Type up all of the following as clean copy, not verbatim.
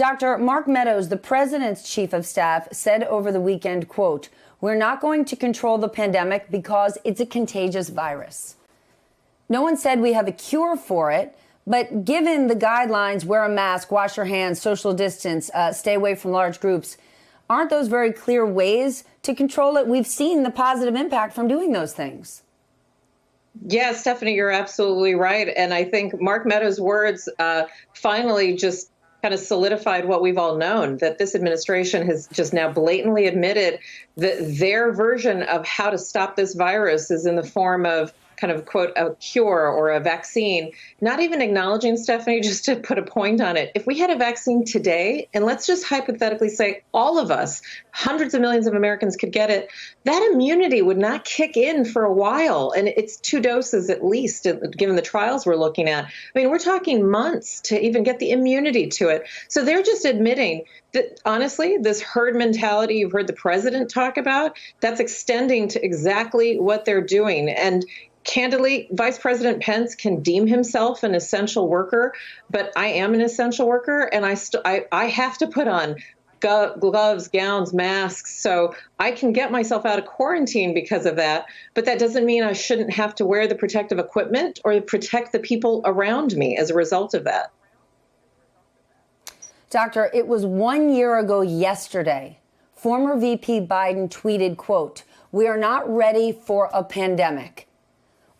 Dr. Mark Meadows, the president's chief of staff, said over the weekend, quote, "We're not going to control the pandemic because it's a contagious virus." No one said we have a cure for it, but given the guidelines, wear a mask, wash your hands, social distance, stay away from large groups, aren't those very clear ways to control it? We've seen the positive impact from doing those things. Yeah, Stephanie, you're absolutely right. And I think Mark Meadows' words finally just kind of solidified what we've all known, that this administration has just now blatantly admitted that their version of how to stop this virus is in the form of kind of, quote, a cure or a vaccine, not even acknowledging, Stephanie, just to put a point on it. If we had a vaccine today, and let's just hypothetically say all of us, hundreds of millions of Americans could get it, that immunity would not kick in for a while. And it's 2 doses at least, given the trials we're looking at. I mean, we're talking months to even get the immunity to it. So they're just admitting that, honestly, this herd mentality you've heard the president talk about, that's extending to exactly what they're doing. And candidly, Vice President Pence can deem himself an essential worker, but I am an essential worker, and I have to put on gloves, gowns, masks, so I can get myself out of quarantine because of that. But that doesn't mean I shouldn't have to wear the protective equipment or protect the people around me as a result of that. Doctor, it was 1 year ago yesterday. Former VP Biden tweeted, quote, "We are not ready for a pandemic."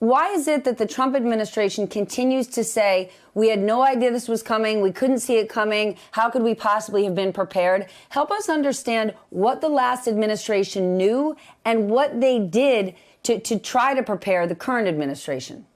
Why is it that the Trump administration continues to say, we had no idea this was coming, we couldn't see it coming, how could we possibly have been prepared? Help us understand what the last administration knew and what they did to try to prepare the current administration.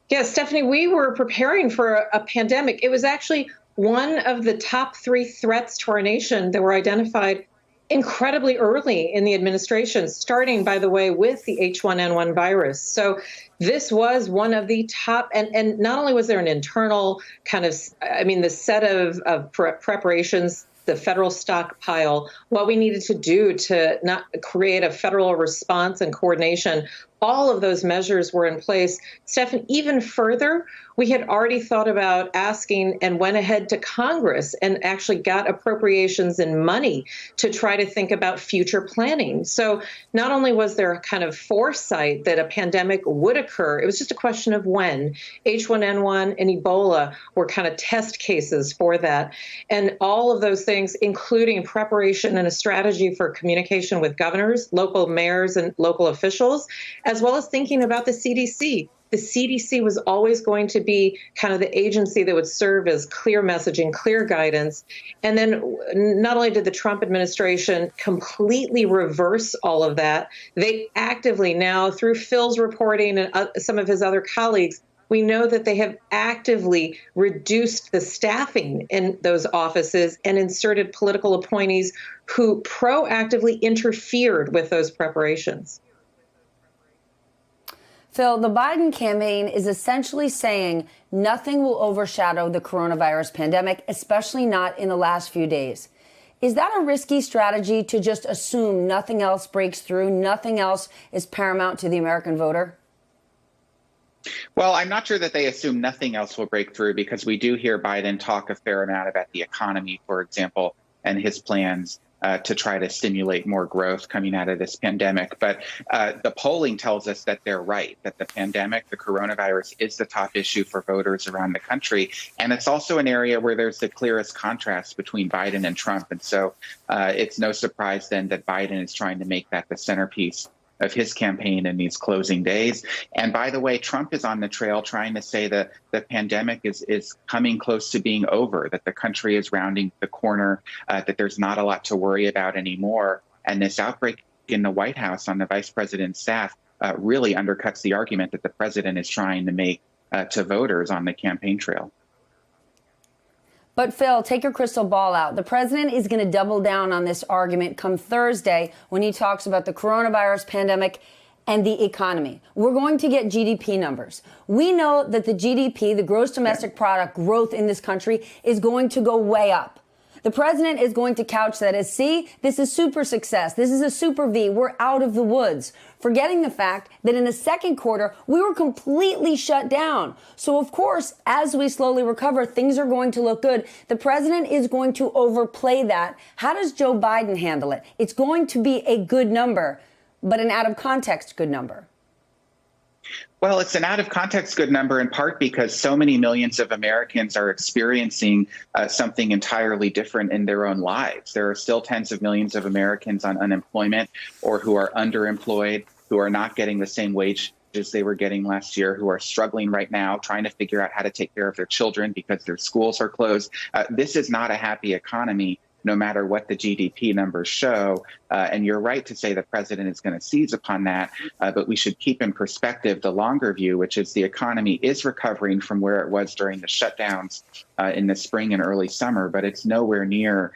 Yes, Stephanie, we were preparing for a pandemic. It was actually one of the top 3 threats to our nation that were identified incredibly early in the administration, starting, by the way, with the H1N1 virus. So this was one of the top, and not only was there an internal kind of, the set of preparations, the federal stockpile, what we needed to do to not create a federal response and coordination, all of those measures were in place. Stephan, even further, we had already thought about asking and went ahead to Congress and actually got appropriations and money to try to think about future planning. So not only was there a kind of foresight that a pandemic would occur, it was just a question of when. H1N1 and Ebola were kind of test cases for that. And all of those things, including preparation and a strategy for communication with governors, local mayors, and local officials, as well as thinking about the CDC. The CDC was always going to be kind of the agency that would serve as clear messaging, clear guidance. And then not only did the Trump administration completely reverse all of that, they actively now, through Phil's reporting and some of his other colleagues, we know that they have actively reduced the staffing in those offices and inserted political appointees who proactively interfered with those preparations. Phil, the Biden campaign is essentially saying nothing will overshadow the coronavirus pandemic, especially not in the last few days. Is that a risky strategy to just assume nothing else breaks through, nothing else is paramount to the American voter? Well, I'm not sure that they assume nothing else will break through, because we do hear Biden talk a fair amount about the economy, for example, and his plans to try to stimulate more growth coming out of this pandemic. But the polling tells us that they're right, that the pandemic, the coronavirus, is the top issue for voters around the country. And it's also an area where there's the clearest contrast between Biden and Trump. And so it's no surprise then that Biden is trying to make that the centerpiece of his campaign in these closing days. And by the way, Trump is on the trail trying to say that the pandemic is coming close to being over, that the country is rounding the corner, that there's not a lot to worry about anymore. And this outbreak in the White House on the vice president's staff really undercuts the argument that the president is trying to make to voters on the campaign trail. But Phil, take your crystal ball out. The president is going to double down on this argument come Thursday when he talks about the coronavirus pandemic and the economy. We're going to get GDP numbers. We know that the GDP, the gross domestic product growth in this country, is going to go way up. The president is going to couch that as, see, this is super success. This is a super V. We're out of the woods, forgetting the fact that in the second quarter, we were completely shut down. So, of course, as we slowly recover, things are going to look good. The president is going to overplay that. How does Joe Biden handle it? It's going to be a good number, but an out of context good number. Well, it's an out of context good number in part because so many millions of Americans are experiencing something entirely different in their own lives. There are still tens of millions of Americans on unemployment or who are underemployed, who are not getting the same wages they were getting last year, who are struggling right now, trying to figure out how to take care of their children because their schools are closed. This is not a happy economy, no matter what the GDP numbers show. And you're right to say the president is going to seize upon that. But we should keep in perspective the longer view, which is the economy is recovering from where it was during the shutdowns in the spring and early summer, but it's nowhere near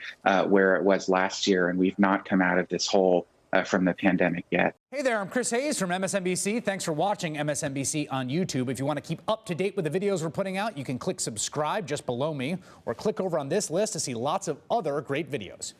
where it was last year. And we've not come out of this hole from the pandemic yet. Hey there, I'm Chris Hayes from MSNBC. Thanks for watching MSNBC on YouTube. If you want to keep up to date with the videos we're putting out, you can click subscribe just below me or click over on this list to see lots of other great videos.